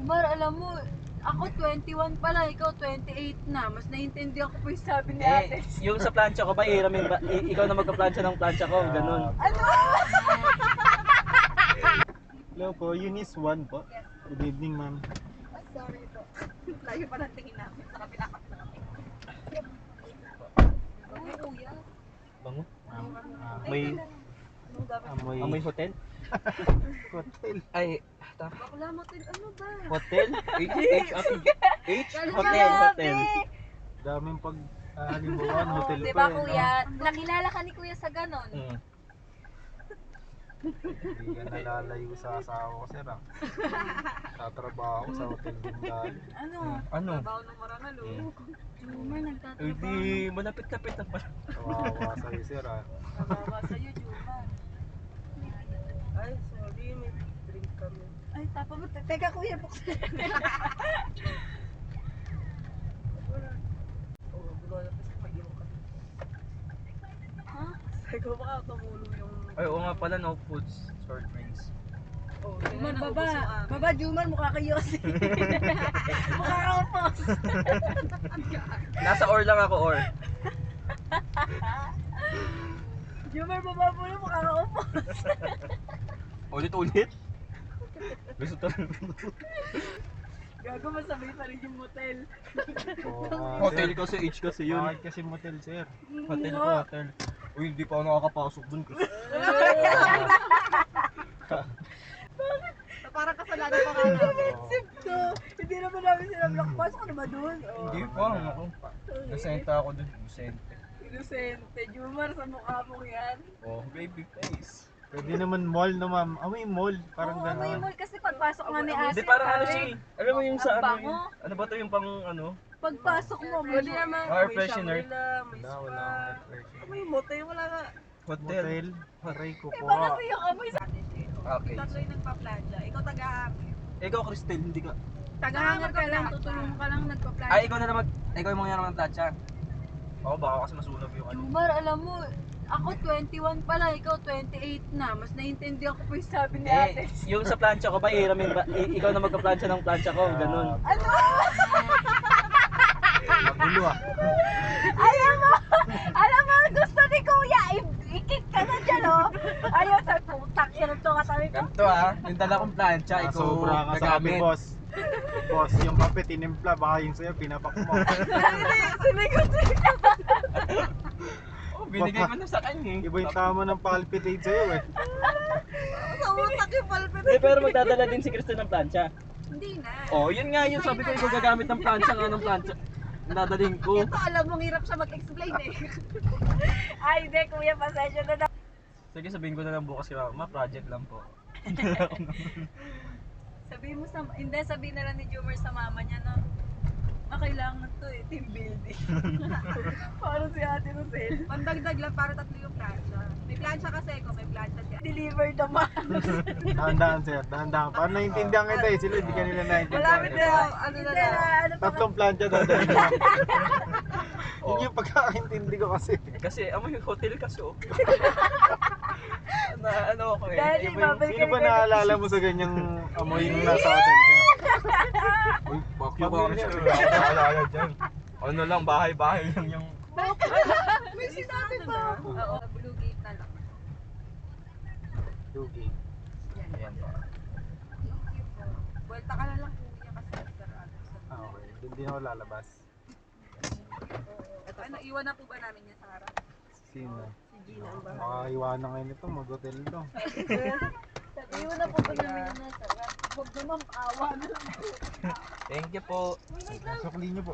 Jomar, alam mo, ako 21 pala, ikaw 28 na. Mas naiintindihan ko pa yung sabi ni ate. Yung sa plancha ko ba, hiramin ba? Ikaw na magka-plancha ng plancha ko, ganun. Ano? Hello po, Eunice 1 po. Good evening, ma'am. Sorry po. Layo pa ng tingin namin. Sa kabila kami na kami. Uy, kuya. Bango? May Anong dapat? amoy Amoy hotel? hotel. Ay, Bakla mo tin, ano ba? hotel? H? Hotel, hotel. Daming pag halimbawa, hotel Di pa ba kuya? Nakilala ka ni kuya sa ganon. Hindi ka nalalayo sa asawa ko, sir. Tatrabaho ako sa hotel din dahil. Ano? Ano? Trabaho ng marangal, oh. Jomar, Ay, nagtatrabaho. di, malapit-lapit na pala. Kawawa sa'yo, sir. Kawawa sa'yo, Jomar. Ay, sorry, may drink kami. Ay, tapa mo. Teka kuya, buksan. Oo, gumana pa sa mag-iwan kami. Ha? Sabi ko, baka tumulo yung... Ay, oo nga pala, no foods, short drinks. Oh, Jomar, naubos baba. yung amin. Baba, Jomar, mukha kayo. Mukha ka upos. Nasa or lang ako, or. Jomar, baba mo na, mukha ka upos. Ulit-ulit? Gusto talaga. Gago, masabay pa rin yung motel. Hotel kasi, H kasi yun. Bakit kasi motel, sir? Hotel ko, hotel. Uy, hindi pa ako nakakapasok dun kasi. Parang kasalanan pa nga namin. So, hindi naman namin sila block. Pasok ka na ba doon? Hindi pa, ako. Nasenta ako dun, Vicente. Inosente. Jomar, sa mukha mo yan. Oh, baby face. Pwede naman mall, no, ma'am? Amoy mall. Parang Oo, may gano'n. mall kasi pagpasok nga ni Ate. Hindi, parang ano siya eh. Alam mo yung sa Ang ano bango. yun? Ano ba to yung pang ano? Pagpasok mo, Pwede naman, Air may freshener. Shangri-La, may Wala, spa. wala akong air freshener. May motel, wala nga. Hotel. Motel. Aray ko po. Iba kasi yung amoy sa... Okay. Tatlo yung nagpa-planja. Ikaw taga-amin. Ikaw, Cristel, hindi ka. Tagahangar ka lang, tutulong ka lang, nagpa-plan. Ay, ikaw na naman. Ikaw yung mga naman ng plancha. Oo, baka kasi masunog yung ano. Jomar, alam mo, ako 21 pala, ikaw 28 na. Mas naiintindihan ko pa yung sabi ni Ate. Yung sa plancha ko ba, hiramin ba? Ikaw na magka-plancha ng plancha ko, ganun. Ano? Magulo Alam mo, gusto ni Kuya, i-kick ka na dyan, oh. Ayaw, sa putak, yan ang katabi ko. Ganito yung dala kong plancha, ikaw Sobra ka sa amin, boss. Boss, yung kape tinimpla, baka yung sa'yo, pinapak mo. Sinigot Oh, binigay ko na sa kanya eh. Iba yung tama ng palpitate sa'yo, eh. Sa utak yung palpit. Hindi, pero magdadala din si Cristel ng plancha. Hindi na. Oh, yun nga yun. Sabi ko, ikaw gagamit ng plancha nga ng plancha. Dadalhin ko. Ito, alam mong hirap siya mag-explain eh. Ay, hindi, Kuya, pasensya na daw. Sige, sabihin ko na lang bukas yung ma, project lang po. Sabihin mo sa, hindi, sabihin na lang ni Jomar sa mama niya, no? Kailangan to eh, team building. Parang si Ate Rosel. Pandagdag lang para tatlo yung plancha. May plancha kasi ako, may plancha siya. Deliver naman. Dahan-dahan, sir. Dahan-dahan. Parang naintindihan kita, eh. Sila, hindi ka nila naintindihan. Malapit na yung ano na Hindi lang. na, ano pa Tatlong plancha dadalhin mo. Oh. Yun yung pagkakaintindi ko kasi. Kasi amoy yung hotel kasi oh. Na ano ako eh. Daddy, Iba yung- babalik Sino ba naalala mo sa ganyang amoy nung nasa hotel ka? Uy, bakit Pamilya. ba kasi naalala dyan? Ano lang, bahay-bahay lang yung... may sinabi pa. Oo, blue gate na lang. Dugi. Ayan pa. Thank you po. Buwelta ka na lang, Kuya, kasi sarado sa... Okay, doon din ako lalabas. Ano, iwan na po ba namin yan sa harap? Sino? Si Gina ang bahay. Makakaiwanan kayo nito, mag-hotel ito. Sabihin mo na po ba namin yung nasa? Huwag naman, awa na lang. Thank you po. Sukli niyo po.